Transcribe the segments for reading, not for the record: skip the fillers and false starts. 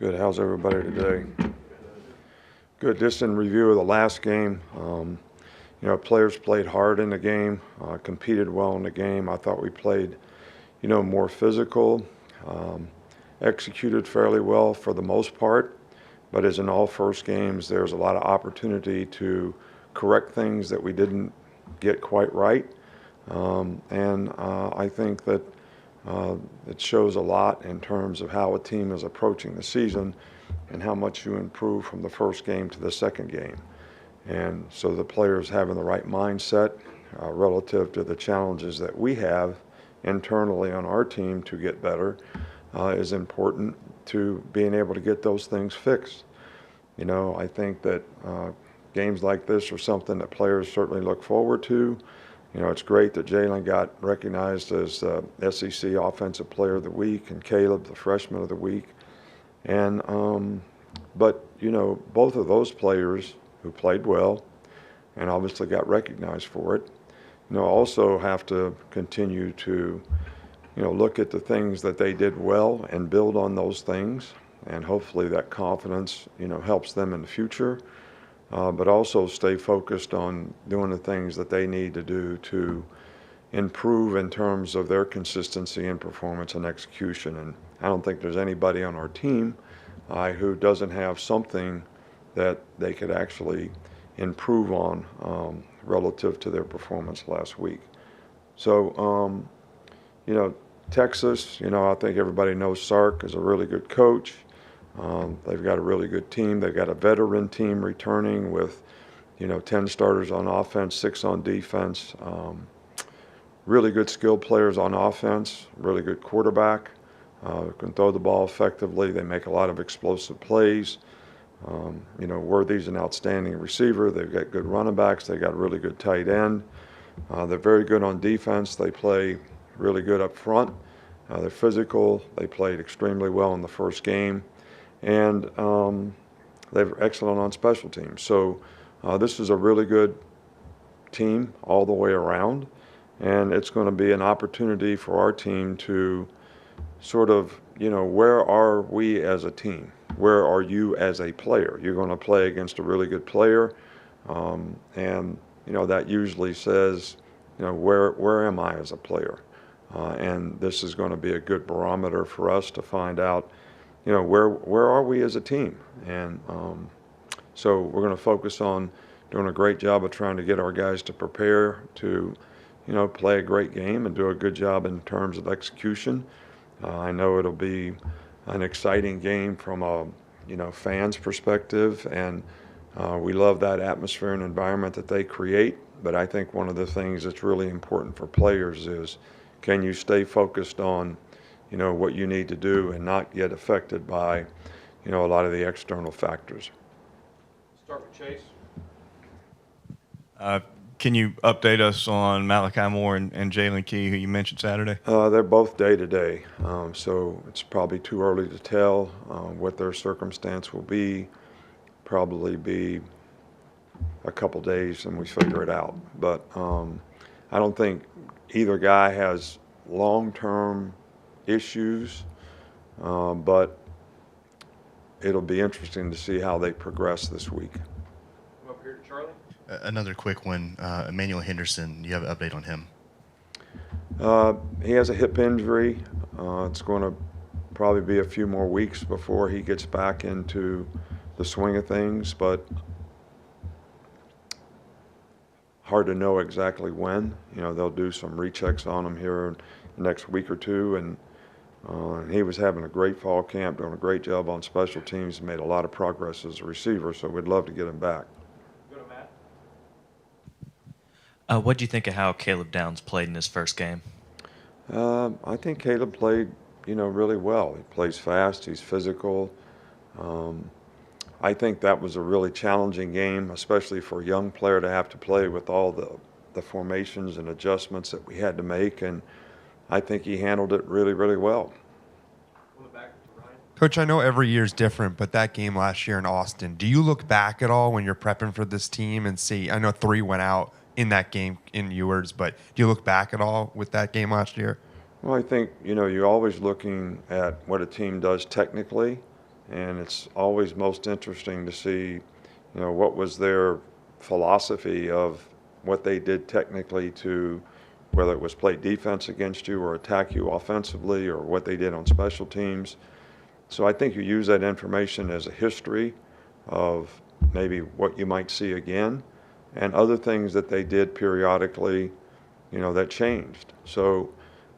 Good. How's everybody today? Good. Just in review of the last game, players played hard in the game, competed well in the game. I thought we played, more physical, executed fairly well for the most part. But as in all first games, there's a lot of opportunity to correct things that we didn't get quite right. I think that it shows a lot in terms of how a team is approaching the season and how much you improve from the first game to the second game. And so the players having the right mindset relative to the challenges that we have internally on our team to get better is important to being able to get those things fixed. I think that games like this are something that players certainly look forward to. It's great that Jalen got recognized as SEC Offensive Player of the Week and Caleb the Freshman of the Week. But both of those players who played well and obviously got recognized for it, also have to continue to, look at the things that they did well and build on those things. And hopefully that confidence, helps them in the future. But also stay focused on doing the things that they need to do to improve in terms of their consistency in performance and execution. And I don't think there's anybody on our team who doesn't have something that they could actually improve on relative to their performance last week. So, Texas, I think everybody knows Sark is a really good coach. They've got a really good team. They've got a veteran team returning with, 10 starters on offense, 6 on defense. Really good skilled players on offense, really good quarterback, can throw the ball effectively. They make a lot of explosive plays. Worthy's an outstanding receiver. They've got good running backs. They've got a really good tight end. They're very good on defense. They play really good up front. They're physical. They played extremely well in the first game. And they're excellent on special teams. So this is a really good team all the way around, and it's going to be an opportunity for our team to sort of, where are we as a team? Where are you as a player? You're going to play against a really good player, and that usually says, where am I as a player? And this is going to be a good barometer for us to find out, where are we as a team? And so we're going to focus on doing a great job of trying to get our guys to prepare to, play a great game and do a good job in terms of execution. I know it'll be an exciting game from a, fans' perspective, and we love that atmosphere and environment that they create. But I think one of the things that's really important for players is, can you stay focused on what you need to do and not get affected by, a lot of the external factors. Start with Chase. Can you update us on Malachi Moore and Jalen Key, who you mentioned Saturday? They're both day-to-day, so it's probably too early to tell what their circumstance will be. Probably be a couple days and we figure it out. But I don't think either guy has long-term issues, but it'll be interesting to see how they progress this week. Come up here to Charlie. Another quick one, Emmanuel Henderson, you have an update on him? He has a hip injury. It's going to probably be a few more weeks before he gets back into the swing of things, but hard to know exactly when. They'll do some rechecks on him here in the next week or two, and he was having a great fall camp, doing a great job on special teams, made a lot of progress as a receiver, so we'd love to get him back. Go to Matt. What do you think of how Caleb Downs played in his first game? I think Caleb played, really well. He plays fast. He's physical. I think that was a really challenging game, especially for a young player to have to play with all the formations and adjustments that we had to make, and I think he handled it really, really well. On the back to Ryan. Coach, I know every year is different, but that game last year in Austin, do you look back at all when you're prepping for this team and see, I know 3 went out in that game in Ewers, but do you look back at all with that game last year? Well, I think, you're always looking at what a team does technically and it's always most interesting to see, what was their philosophy of what they did technically to, whether it was play defense against you or attack you offensively, or what they did on special teams. So I think you use that information as a history of maybe what you might see again, and other things that they did periodically, that changed. So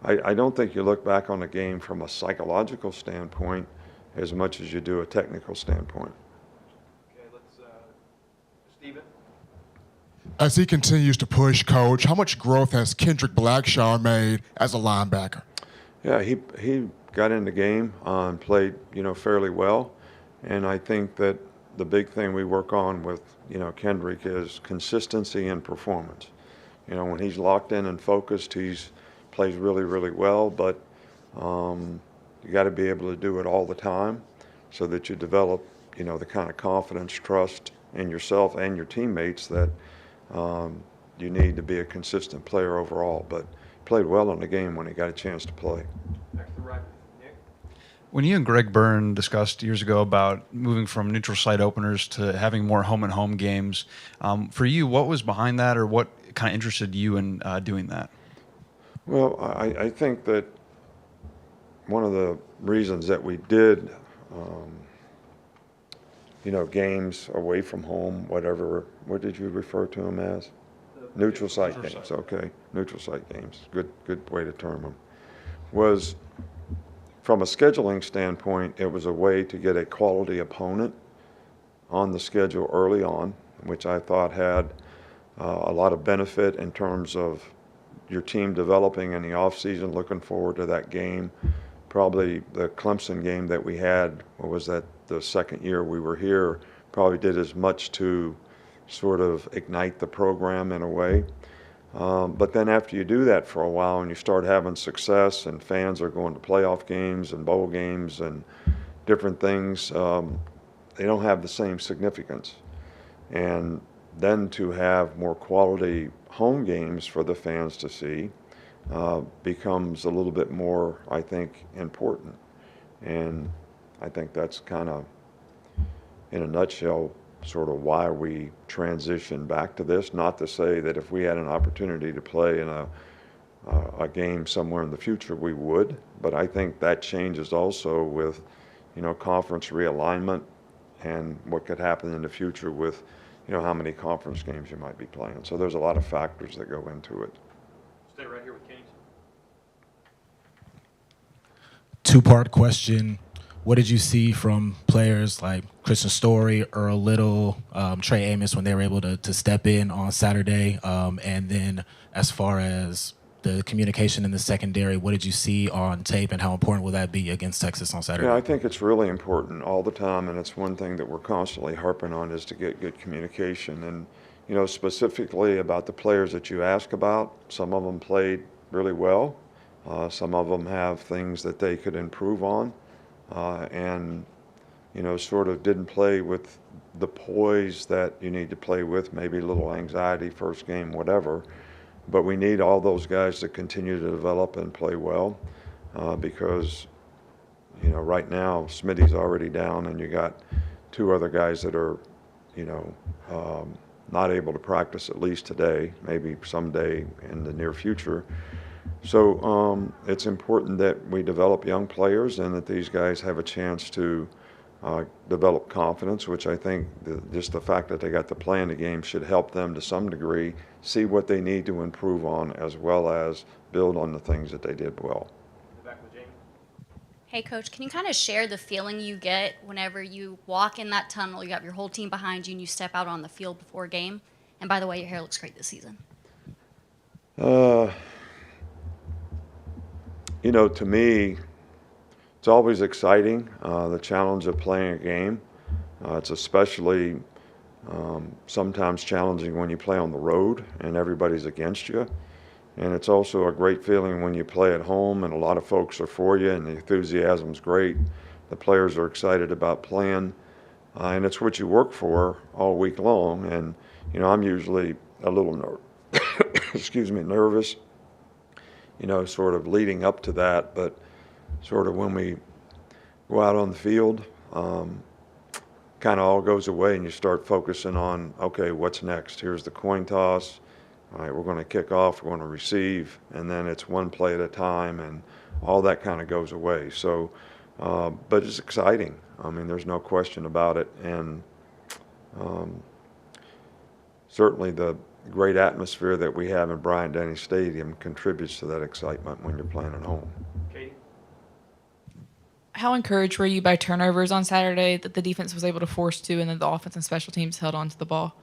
I don't think you look back on a game from a psychological standpoint as much as you do a technical standpoint. Okay, let's, Steven. As he continues to push, Coach, how much growth has Kendrick Blackshaw made as a linebacker? Yeah, he got in the game and played, fairly well. And I think that the big thing we work on with, Kendrick is consistency and performance. When he's locked in and focused, plays really, really well. But you got to be able to do it all the time so that you develop, the kind of confidence, trust in yourself and your teammates that you need to be a consistent player overall. But played well in the game when he got a chance to play. Back to the right, Nick. When you and Greg Byrne discussed years ago about moving from neutral site openers to having more home-and-home games, for you, what was behind that, or what kind of interested you in doing that? Well, I think that one of the reasons that we did, games away from home, whatever, what did you refer to them as? Neutral site games, okay. Neutral site games, good way to term them. Was from a scheduling standpoint, it was a way to get a quality opponent on the schedule early on, which I thought had a lot of benefit in terms of your team developing in the offseason, looking forward to that game. Probably the Clemson game that we had, what was that, the second year we were here, probably did as much to sort of ignite the program in a way. But then after you do that for a while and you start having success and fans are going to playoff games and bowl games and different things, they don't have the same significance. And then to have more quality home games for the fans to see becomes a little bit more, I think, important. And I think that's kind of, in a nutshell, sort of why we transitioned back to this. Not to say that if we had an opportunity to play in a game somewhere in the future, we would. But I think that changes also with, conference realignment and what could happen in the future with, how many conference games you might be playing. So there's a lot of factors that go into it. Stay right here with Kings. Two-part question. What did you see from players like Christian Story, Earl Little, Trey Amos when they were able to step in on Saturday? And then as far as the communication in the secondary, what did you see on tape, and how important will that be against Texas on Saturday? Yeah, I think it's really important all the time, and it's one thing that we're constantly harping on is to get good communication. And, specifically about the players that you ask about, some of them played really well. Some of them have things that they could improve on. And, sort of didn't play with the poise that you need to play with, maybe a little anxiety first game, whatever. But we need all those guys to continue to develop and play well because, right now Smitty's already down and you got two other guys that are, not able to practice at least today, maybe someday in the near future. So it's important that we develop young players and that these guys have a chance to develop confidence, which I think just the fact that they got to play in the game should help them to some degree see what they need to improve on, as well as build on the things that they did well. Back with Jamie. Hey, Coach, can you kind of share the feeling you get whenever you walk in that tunnel, you have your whole team behind you, and you step out on the field before a game? And by the way, your hair looks great this season. To me, it's always exciting, the challenge of playing a game. It's especially sometimes challenging when you play on the road and everybody's against you. And it's also a great feeling when you play at home and a lot of folks are for you and the enthusiasm's great. The players are excited about playing. And it's what you work for all week long. And, I'm usually a little nervous, sort of leading up to that. But sort of when we go out on the field, kind of all goes away and you start focusing on, okay, what's next? Here's the coin toss. All right, we're going to kick off, we're going to receive, and then it's one play at a time, and all that kind of goes away. So, but it's exciting. I mean, there's no question about it. And certainly the great atmosphere that we have in Bryant-Denny Stadium contributes to that excitement when you're playing at home. Katie? How encouraged were you by turnovers on Saturday that the defense was able to force two and then the offense and special teams held on to the ball?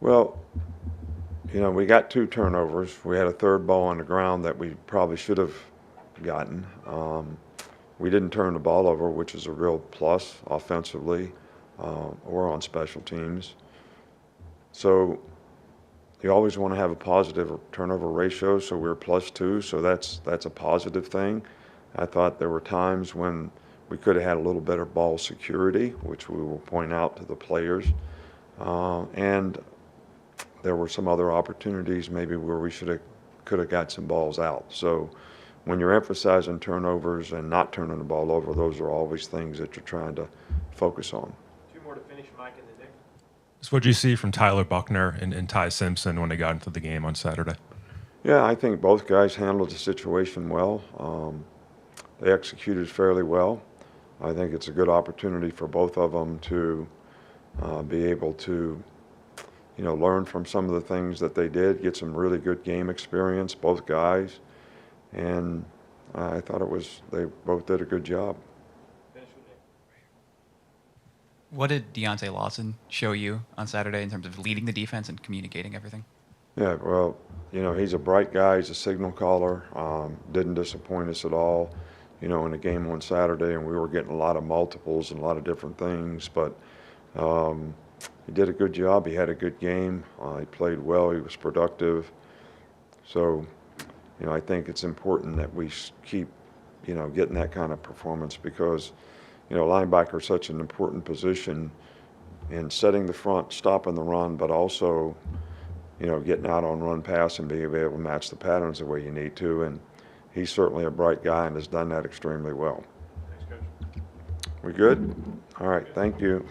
Well, you know, we got 2 turnovers. We had a third ball on the ground that we probably should have gotten. We didn't turn the ball over, which is a real plus offensively or on special teams. So you always want to have a positive turnover ratio, so we're +2, so that's a positive thing. I thought there were times when we could have had a little better ball security, which we will point out to the players. And there were some other opportunities maybe where we could have got some balls out. So when you're emphasizing turnovers and not turning the ball over, those are always things that you're trying to focus on. 2 more to finish, Mike and then Nick. So what did you see from Tyler Buckner and Ty Simpson when they got into the game on Saturday? Yeah, I think both guys handled the situation well. They executed fairly well. I think it's a good opportunity for both of them to be able to, you know, learn from some of the things that they did, get some really good game experience, both guys. And I thought they both did a good job. Finish with Nick. What did Deontay Lawson show you on Saturday in terms of leading the defense and communicating everything? Yeah, well, you know, he's a bright guy. He's a signal caller. Didn't disappoint us at all, you know, in the game on Saturday, and we were getting a lot of multiples and a lot of different things. But he did a good job. He had a good game. He played well. He was productive. So, you know, I think it's important that we keep, you know, getting that kind of performance because, you know, linebacker is such an important position in setting the front, stopping the run, but also, you know, getting out on run pass and being able to match the patterns the way you need to. And he's certainly a bright guy and has done that extremely well. Thanks, Coach. We good? All right, thank you.